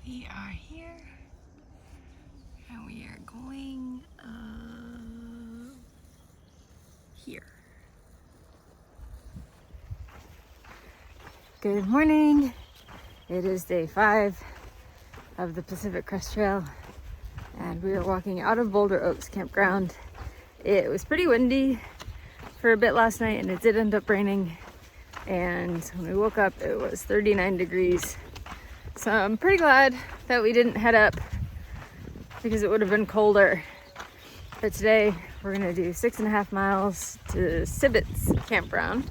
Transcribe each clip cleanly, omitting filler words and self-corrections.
We are here and we are going here. Good morning. It is day 5 of the Pacific Crest Trail and we are walking out of Boulder Oaks Campground. It was pretty windy for a bit last night and it did end up raining, and when we woke up it was 39 degrees. So I'm pretty glad that we didn't head up because it would have been colder. But today we're gonna do 6.5 miles to Sibit's Campground,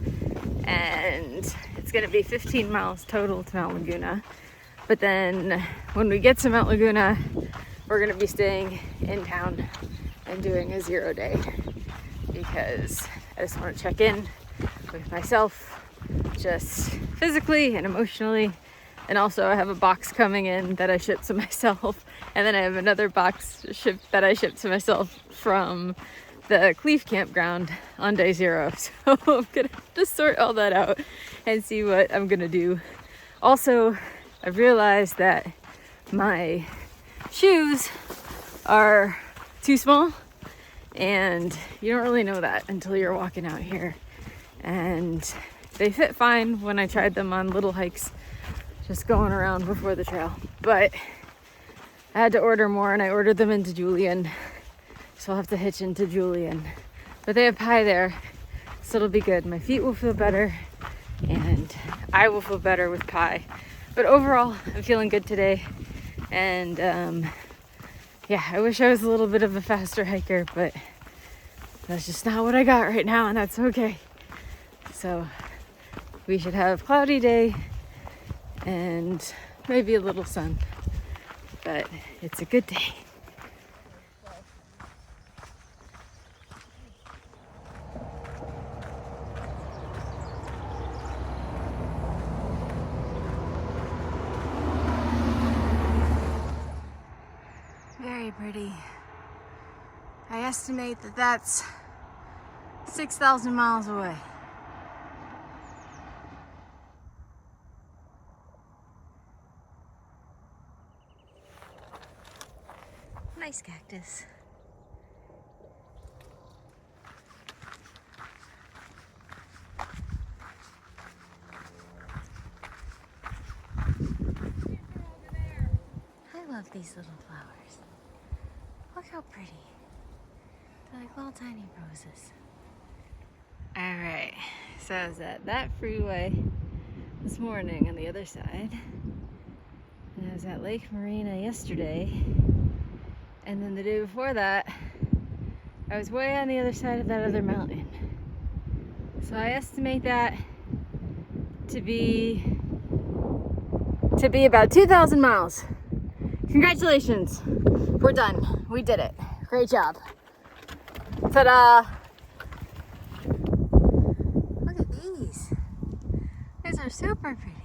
and it's gonna be 15 miles total to Mount Laguna. But then when we get to Mount Laguna, we're gonna be staying in town and doing a 0 day because I just want to check in with myself, just physically and emotionally. And also I have a box coming in that I shipped to myself, and then I have another box that I shipped to myself from the Cleef Campground on day 0. So I'm gonna just sort all that out and see what I'm gonna do. Also, I've realized that my shoes are too small, and you don't really know that until you're walking out here. And they fit fine when I tried them on little hikes just going around before the trail, but I had to order more and I ordered them into Julian, so I'll have to hitch into Julian. But they have pie there, so it'll be good. My feet will feel better and I will feel better with pie. But overall, I'm feeling good today. And yeah, I wish I was a little bit of a faster hiker, but that's just not what I got right now, and that's okay. So we should have a cloudy day and maybe a little sun, but it's a good day. Very pretty. I estimate that that's 6,000 miles away. Nice cactus. I love these little flowers. Look how pretty. They're like little tiny roses. Alright, so I was at that freeway this morning on the other side. And I was at Lake Marina yesterday. And then the day before that, I was way on the other side of that other mountain. So I estimate that to be about 2,000 miles. Congratulations, we're done. We did it. Great job. Ta-da! Look at these. These are super pretty.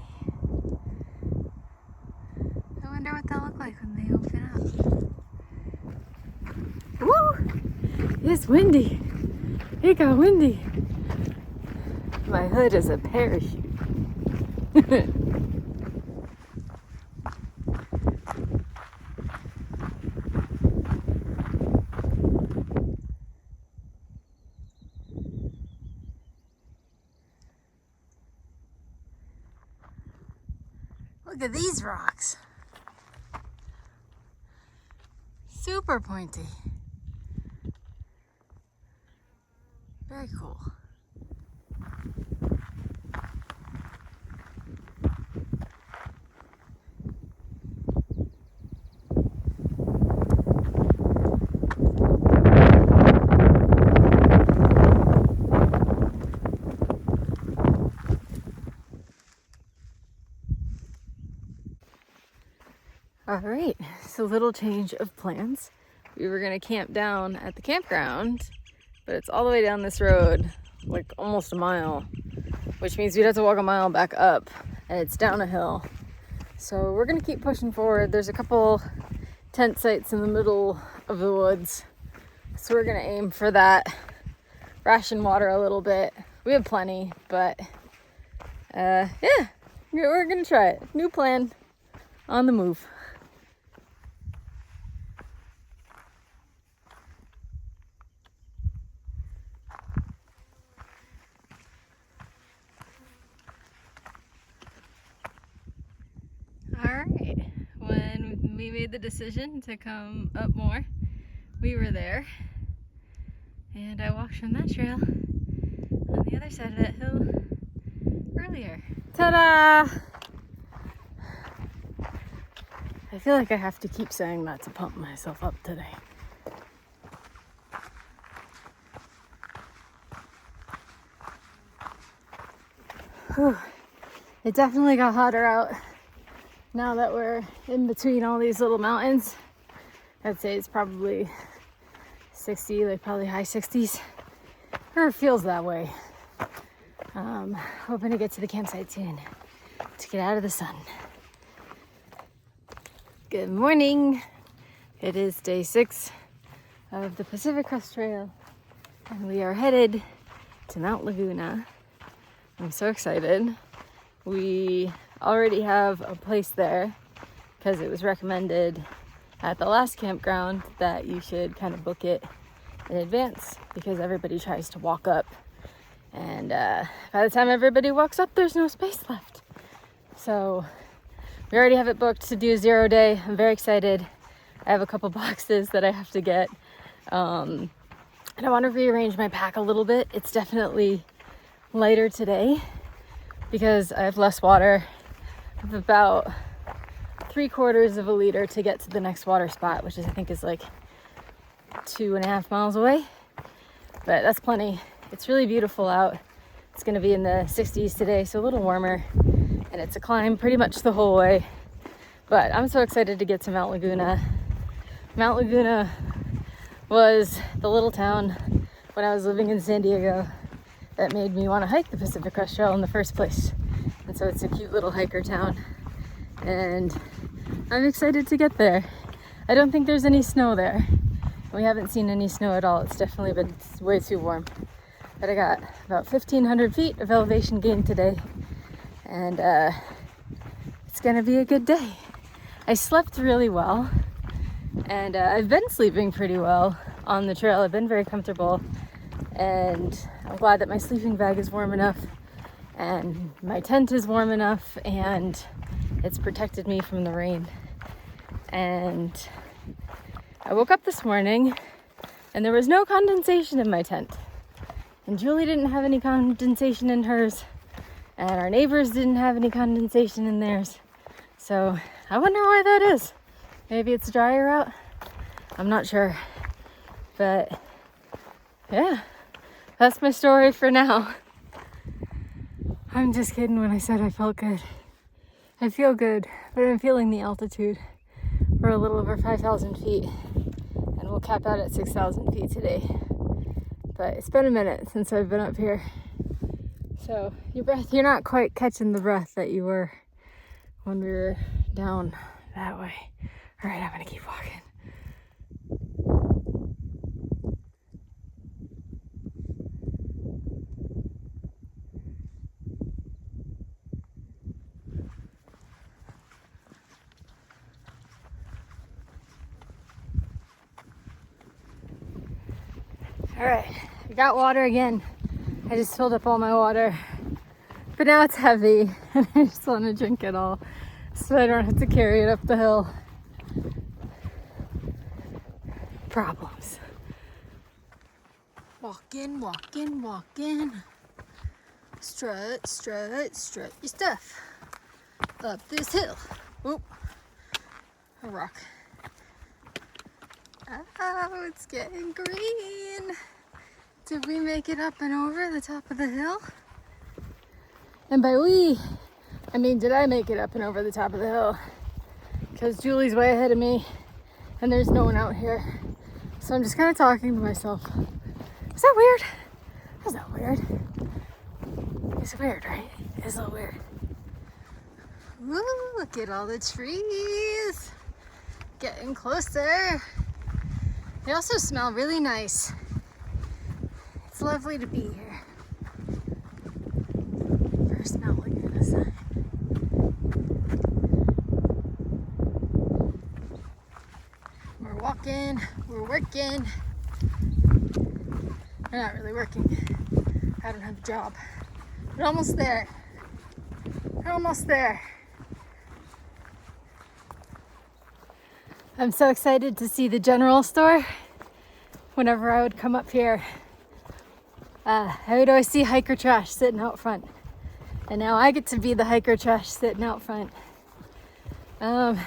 I wonder what they'll look like when they open up. Woo! It's windy. It got windy. My hood is a parachute. Look at these rocks. Super pointy. Very cool. All right, so little change of plans. We were gonna camp down at the campground, but it's all the way down this road, like almost a mile, which means we'd have to walk a mile back up, and it's down a hill. So we're gonna keep pushing forward. There's a couple tent sites in the middle of the woods, so we're gonna aim for that. Ration water a little bit. We have plenty, but yeah, we're gonna try it. New plan, on the move. we made the decision to come up more. We were there, and I walked from that trail on the other side of that hill earlier. Ta-da! I feel like I have to keep saying that to pump myself up today. Whew. It definitely got hotter out now that we're in between all these little mountains. I'd say it's probably 60, like probably high 60s. Or it feels that way. Hoping to get to the campsite soon to get out of the sun. Good morning. It is day 6 of the Pacific Crest Trail, and we are headed to Mount Laguna. I'm so excited. We already have a place there because it was recommended at the last campground that you should kind of book it in advance because everybody tries to walk up, and by the time everybody walks up, there's no space left. So we already have it booked to do a 0 day. I'm very excited. I have a couple boxes that I have to get. And I want to rearrange my pack a little bit. It's definitely lighter today because I have less water. I have about 3/4 of a liter to get to the next water spot, which I think is like 2.5 miles away. But that's plenty. It's really beautiful out. It's going to be in the 60s today, so a little warmer. And it's a climb pretty much the whole way. But I'm so excited to get to Mount Laguna. Mount Laguna was the little town when I was living in San Diego that made me want to hike the Pacific Crest Trail in the first place. And so it's a cute little hiker town. And I'm excited to get there. I don't think there's any snow there. We haven't seen any snow at all. It's definitely been way too warm. But I got about 1,500 feet of elevation gain today. And it's gonna be a good day. I slept really well, and I've been sleeping pretty well on the trail. I've been very comfortable, and I'm glad that my sleeping bag is warm enough and my tent is warm enough and it's protected me from the rain. And I woke up this morning and there was no condensation in my tent, and Julie didn't have any condensation in hers, and our neighbors didn't have any condensation in theirs. So I wonder why that is. Maybe it's drier out. I'm not sure. But yeah, that's my story for now. I'm just kidding when I said I felt good. I feel good, but I'm feeling the altitude. We're a little over 5,000 feet, and we'll cap out at 6,000 feet today. But it's been a minute since I've been up here. So you're not quite catching the breath that you were when we were down that way. All right, I'm gonna keep walking. All right, I got water again. I just filled up all my water, but now it's heavy and I just want to drink it all so I don't have to carry it up the hill. Problems. Walking, walking, walking. Strut, strut, strut your stuff up this hill. Oop, a rock. Oh, it's getting green. Did we make it up and over the top of the hill? And by we, I mean, did I make it up and over the top of the hill? Because Julie's way ahead of me and there's no one out here. So I'm just kind of talking to myself. Is that weird? That's not weird. It's weird, right? It's a little weird. Woo, look at all the trees. Getting closer. They also smell really nice. It's lovely to be here. First Mount Laguna sign. We're walking, we're working. We're not really working. I don't have a job. We're almost there. We're almost there. I'm so excited to see the general store. Whenever I would come up here, I would always see hiker trash sitting out front. And now I get to be the hiker trash sitting out front. I've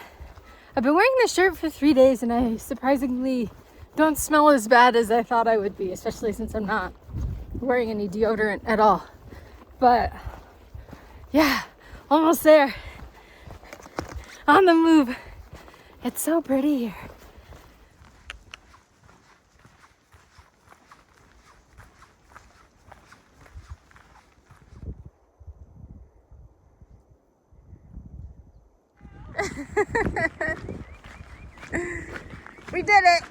been wearing this shirt for 3 days and I surprisingly don't smell as bad as I thought I would be, especially since I'm not wearing any deodorant at all. But yeah, almost there. On the move. It's so pretty here. We did it!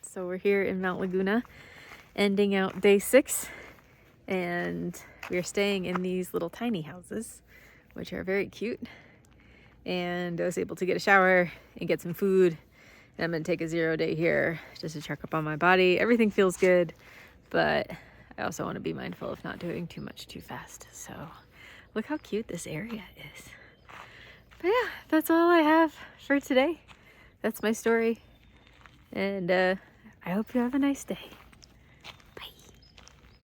So we're here in Mount Laguna, ending out day 6, and we're staying in these little tiny houses, which are very cute. And I was able to get a shower and get some food. And I'm gonna take a 0 day here just to check up on my body. Everything feels good, but I also want to be mindful of not doing too much too fast. So look how cute this area is. But yeah, that's all I have for today. That's my story. And I hope you have a nice day.